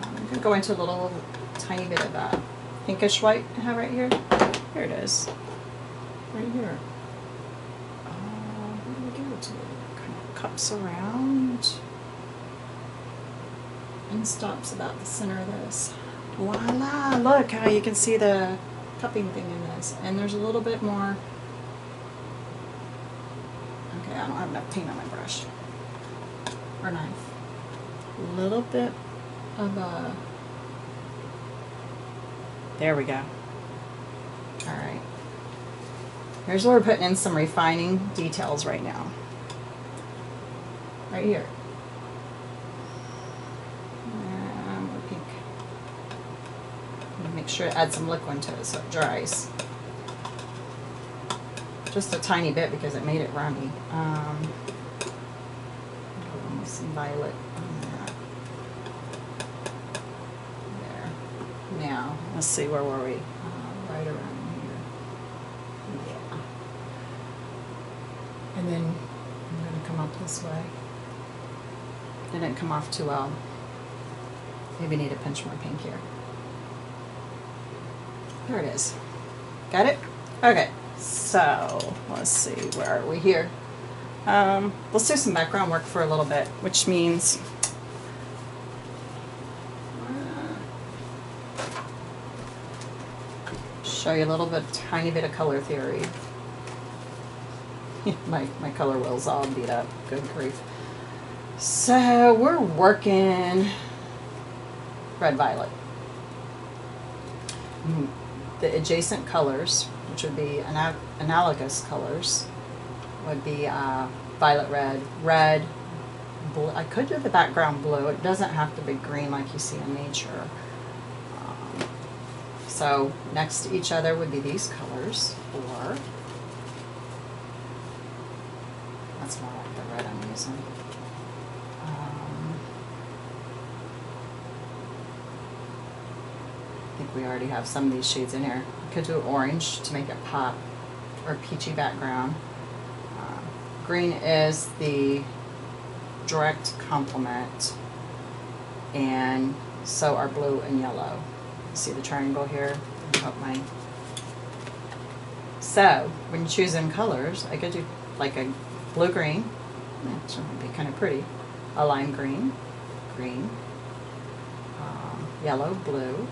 [SPEAKER 1] I'm going to go into a little tiny bit of pinkish white I have right here. Here it is. Right here. What do we give it to? Kind of cups around and stops about the center of this. Voila! Look how you can see the cupping thing in this. And there's a little bit more. Okay, I don't have enough paint on my brush or knife. A little bit of a. There we go. All right. Here's where we're putting in some refining details right now. Right here. And more pink. I'm gonna make sure to add some liquid to it so it dries. Just a tiny bit because it made it runny. Some violet on that. There. Now, let's see, where were we? Right around here. Yeah. And then I'm going to come up this way. Didn't come off too well. Maybe need a pinch more pink here. There it is. Got it? Okay. So, let's see, where are we here? Let's do some background work for a little bit, which means show you a little bit, tiny bit of color theory. my color wheel's all beat up. Good grief. So, we're working red-violet. The adjacent colors, which would be analogous colors, would be violet red, red, blue. I could do the background blue. It doesn't have to be green like you see in nature. So next to each other would be these colors, or that's more like the red I'm using. think we already have some of these shades in here. We could do orange to make it pop, or peachy background. Green is the direct complement, and so are blue and yellow. See the triangle here? So when you choose in colors, I could do like a blue-green, which would be kind of pretty, a lime green, yellow, blue,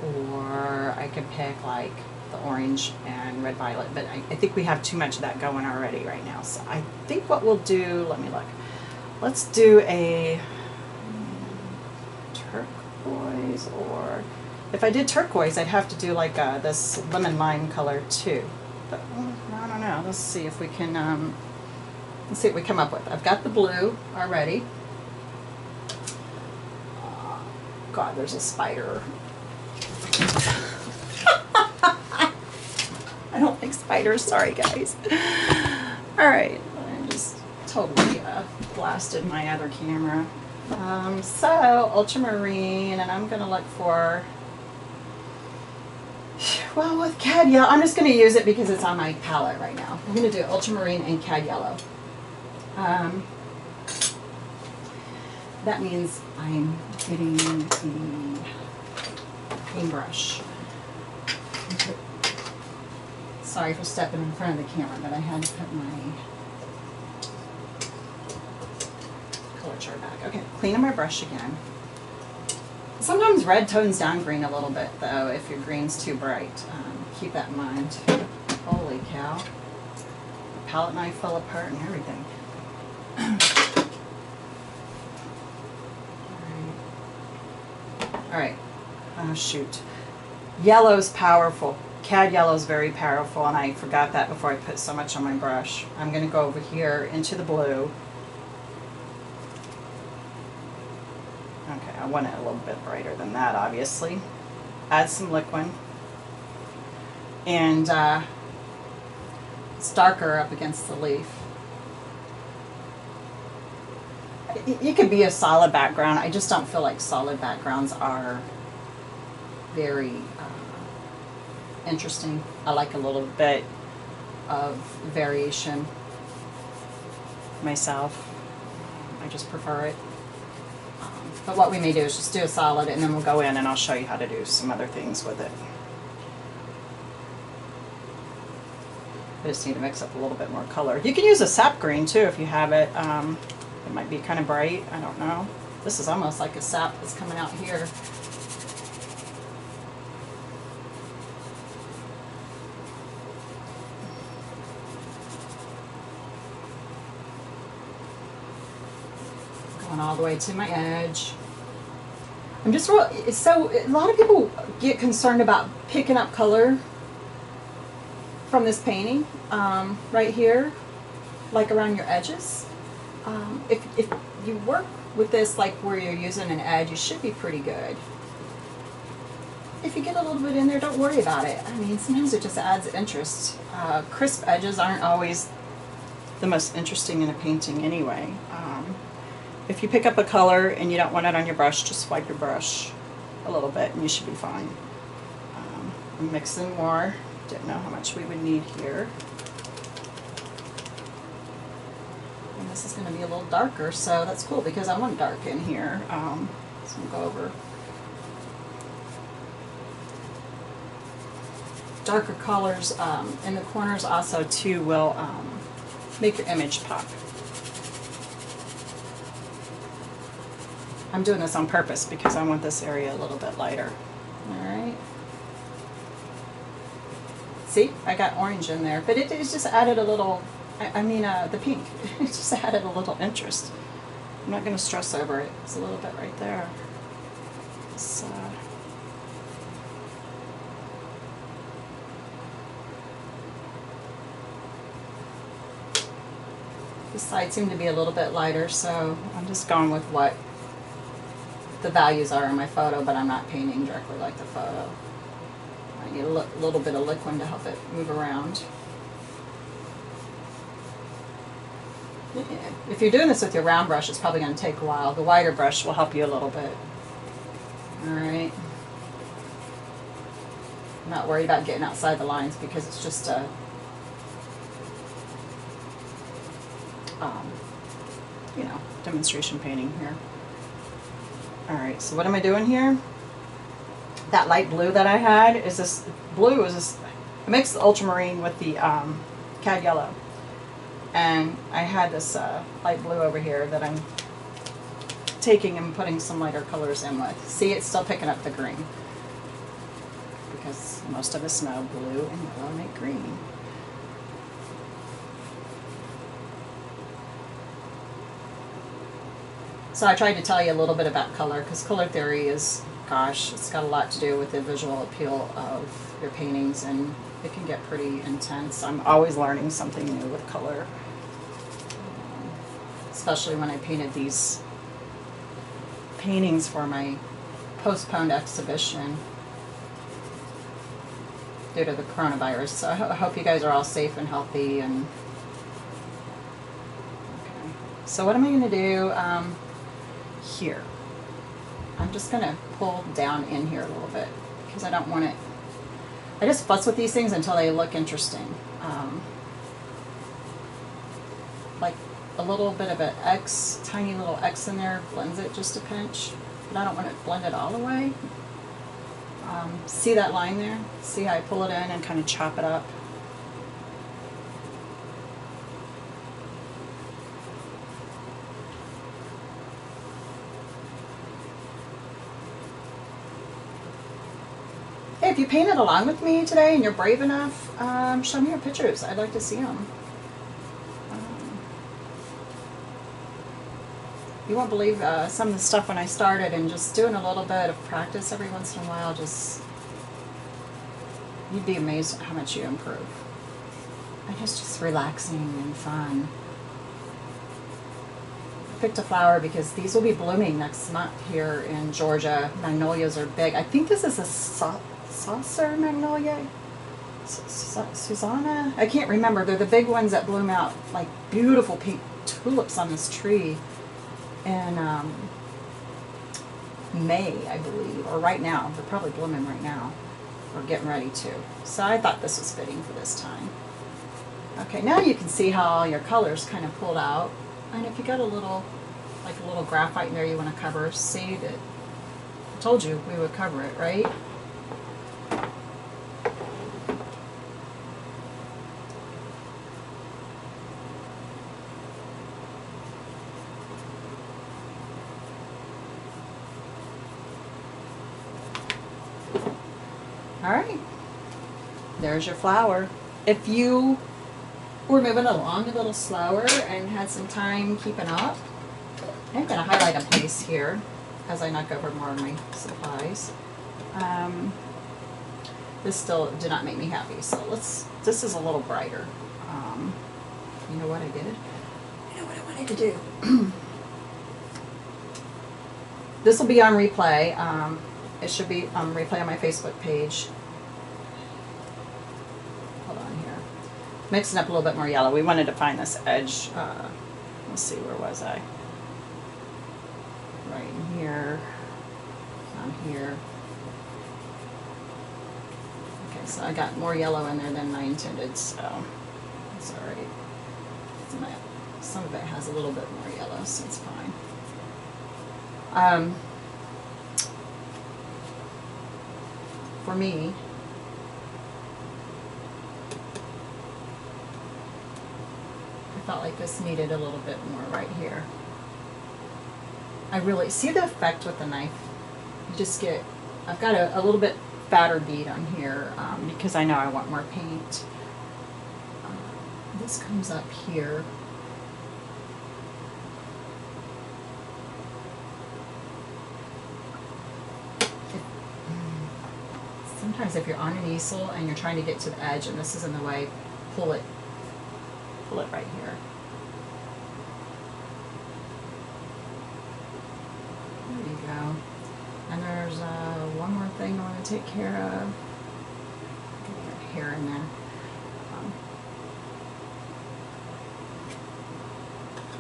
[SPEAKER 1] or I could pick like the orange and red violet, but I think we have too much of that going already right now. So I think what we'll do, let me look, let's do a turquoise, or if I did turquoise, I'd have to do like this lemon lime color too. But I don't know. Let's see if we can. Let's see what we come up with. I've got the blue already. God, there's a spider. I don't like spiders. Sorry, guys. All right, I just totally blasted my other camera. So ultramarine, and I'm gonna look for. Well, with cad yellow, I'm just going to use it because it's on my palette right now. I'm going to do ultramarine and cad yellow. That means I'm getting the paintbrush. Sorry for stepping in front of the camera, but I had to put my color chart back. Okay, cleaning my brush again. Sometimes red tones down green a little bit, though, if your green's too bright. Keep that in mind. Holy cow. The palette knife fell apart and everything. Alright. Oh, shoot. Yellow's powerful. Cad yellow's very powerful, and I forgot that before I put so much on my brush. I'm going to go over here into the blue. Okay, I want it a little bit brighter than that, obviously. Add some liquid. And it's darker up against the leaf. It could be a solid background. I just don't feel like solid backgrounds are very interesting. I like a little bit of variation myself. I just prefer it. But what we may do is just do a solid, and then we'll go in and I'll show you how to do some other things with it. I just need to mix up a little bit more color. You can use a sap green too if you have it. It might be kind of bright. I don't know. This is almost like a sap that's coming out here. Going all the way to my edge. I'm just real, so a lot of people get concerned about picking up color from this painting right here, like around your edges. If you work with this like where you're using an edge, you should be pretty good. If you get a little bit in there, don't worry about it. I mean, sometimes it just adds interest. Crisp edges aren't always the most interesting in a painting anyway. If you pick up a color and you don't want it on your brush, just wipe your brush a little bit and you should be fine. I'm mixing more. Didn't know how much we would need here. And this is going to be a little darker, so that's cool because I want dark in here. So we'll go over. Darker colors in the corners also too will make your image pop. I'm doing this on purpose because I want this area a little bit lighter. Alright. See, I got orange in there, but it's just added a little, the pink. It just added a little interest. I'm not going to stress over it. It's a little bit right there. So, this side seemed to be a little bit lighter, so I'm just going with what the values are in my photo, but I'm not painting directly like the photo. I need a little bit of liquid to help it move around. If you're doing this with your round brush, it's probably going to take a while. The wider brush will help you a little bit. Alright. I'm not worried about getting outside the lines because it's just a you know, demonstration painting here. Alright, so what am I doing here? That light blue that I had is this blue is this, I mixed the ultramarine with the cad yellow. And I had this light blue over here that I'm taking and putting some lighter colors in with. See, it's still picking up the green. Because most of us know blue and yellow make green. So I tried to tell you a little bit about color, because color theory is, gosh, it's got a lot to do with the visual appeal of your paintings, and it can get pretty intense. I'm always learning something new with color, especially when I painted these paintings for my postponed exhibition due to the coronavirus. So I hope you guys are all safe and healthy. And okay. So what am I going to do here? I'm just going to pull down in here a little bit because I don't want it. I just fuss with these things until they look interesting. Like a little bit of an X, tiny little X in there blends it just a pinch, but I don't want it blended all the way. See that line there? See how I pull it in and kind of chop it up? Hey, if you painted along with me today and you're brave enough, show me your pictures. I'd like to see them. You won't believe some of the stuff when I started, and just doing a little bit of practice every once in a while, just, you'd be amazed at how much you improve. And it's just relaxing and fun. I picked a flower because these will be blooming next month here in Georgia. Magnolias are big. I think this is a Saucer Magnolia? Susanna? I can't remember. They're the big ones that bloom out like beautiful pink tulips on this tree in May, I believe, or right now. They're probably blooming right now, or getting ready to. So I thought this was fitting for this time. Okay, now you can see how all your colors kind of pulled out. And if you got a little, like a little graphite in there you want to cover, see that I told you we would cover it, right? Alright, there's your flower. If you were moving along a little slower and had some time keeping up, I'm going to highlight a place here as I knock over more of my supplies. This still did not make me happy, so this is a little brighter. You know what I did? You know what I wanted to do? This will be on replay. It should be on replay on my Facebook page. Hold on here. Mixing up a little bit more yellow. We wanted to find this edge. Let's see, where was I? Right in here. On here. Okay, so I got more yellow in there than I intended, so it's alright. Some of it has a little bit more yellow, so it's fine. For me, I felt like this needed a little bit more right here. I really see the effect with the knife. You just get, I've got a little bit fatter bead on here because I know I want more paint. This comes up here. Sometimes if you're on an easel and you're trying to get to the edge and this is in the way, pull it right here. There you go. And there's one more thing I want to take care of. Get hair in there.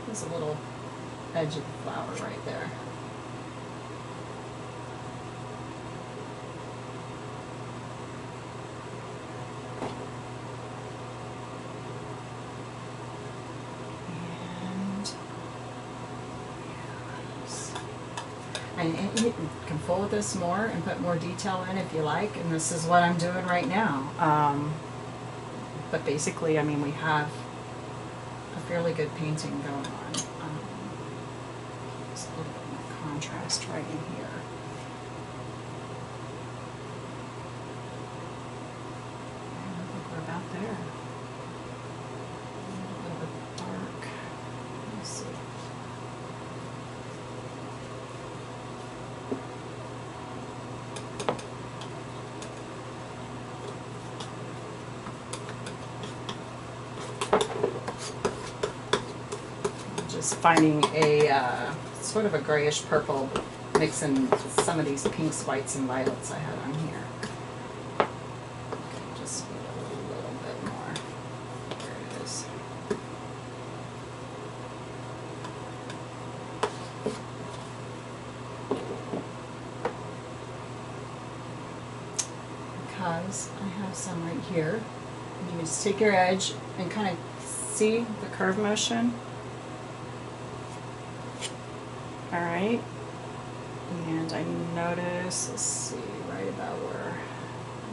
[SPEAKER 1] There's a little edge of the flower right there. and you can fold this more and put more detail in if you like, and this is what I'm doing right now. But basically, I mean, we have a fairly good painting going on. Just a little bit more contrast right in here. And I think we're about there. A little bit dark. Let's see. Just finding a sort of a grayish purple, mixing some of these pinks, whites, and violets I had on here. Okay, just need a little bit more. There it is. Because I have some right here. You just take your edge and kind of see the curve motion. Alright, and I notice, let's see, right about where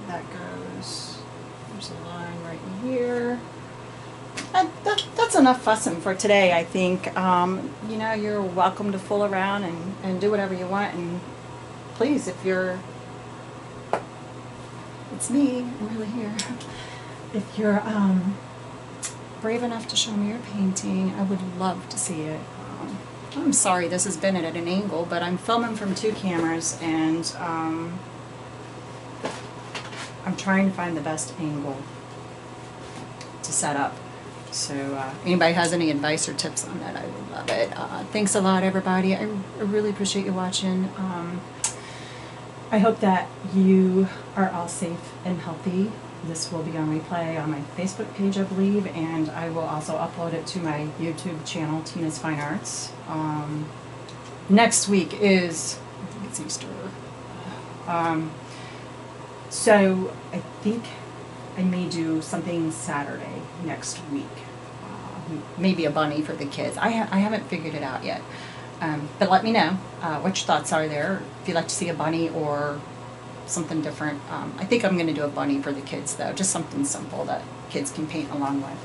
[SPEAKER 1] that goes. There's a line right in here. That's enough fussing for today, I think. You know, you're welcome to fool around and do whatever you want, and please, if you're, it's me, I'm really here. If you're brave enough to show me your painting, I would love to see it. I'm sorry this has been at an angle, but I'm filming from 2 cameras, and I'm trying to find the best angle to set up. So anybody has any advice or tips on that, I would love it. Thanks a lot, everybody. I really appreciate you watching. I hope that you are all safe and healthy. This will be on replay on my Facebook page, I believe, and I will also upload it to my YouTube channel, Tina's Fine Arts. Next week is, I think it's Easter. So I think I may do something Saturday next week. Maybe a bunny for the kids. I haven't figured it out yet. But let me know what your thoughts are there. If you'd like to see a bunny or something different. I think I'm going to do a bunny for the kids, though. Just something simple that kids can paint along with.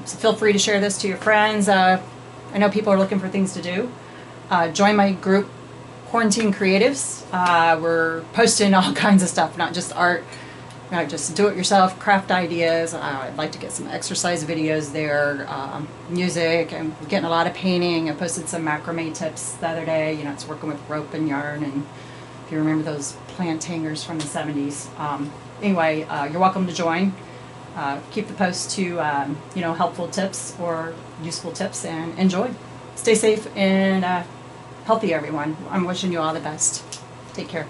[SPEAKER 1] So feel free to share this to your friends. I know people are looking for things to do. Join my group, Quarantine Creatives. We're posting all kinds of stuff, not just art. Just do-it-yourself, craft ideas. I'd like to get some exercise videos there, music. I'm getting a lot of painting. I posted some macrame tips the other day. You know, it's working with rope and yarn, and if you remember those plant hangers from the 70s. Anyway, you're welcome to join. Keep the posts to, you know, helpful tips or useful tips, and enjoy. Stay safe and healthy, everyone. I'm wishing you all the best. Take care.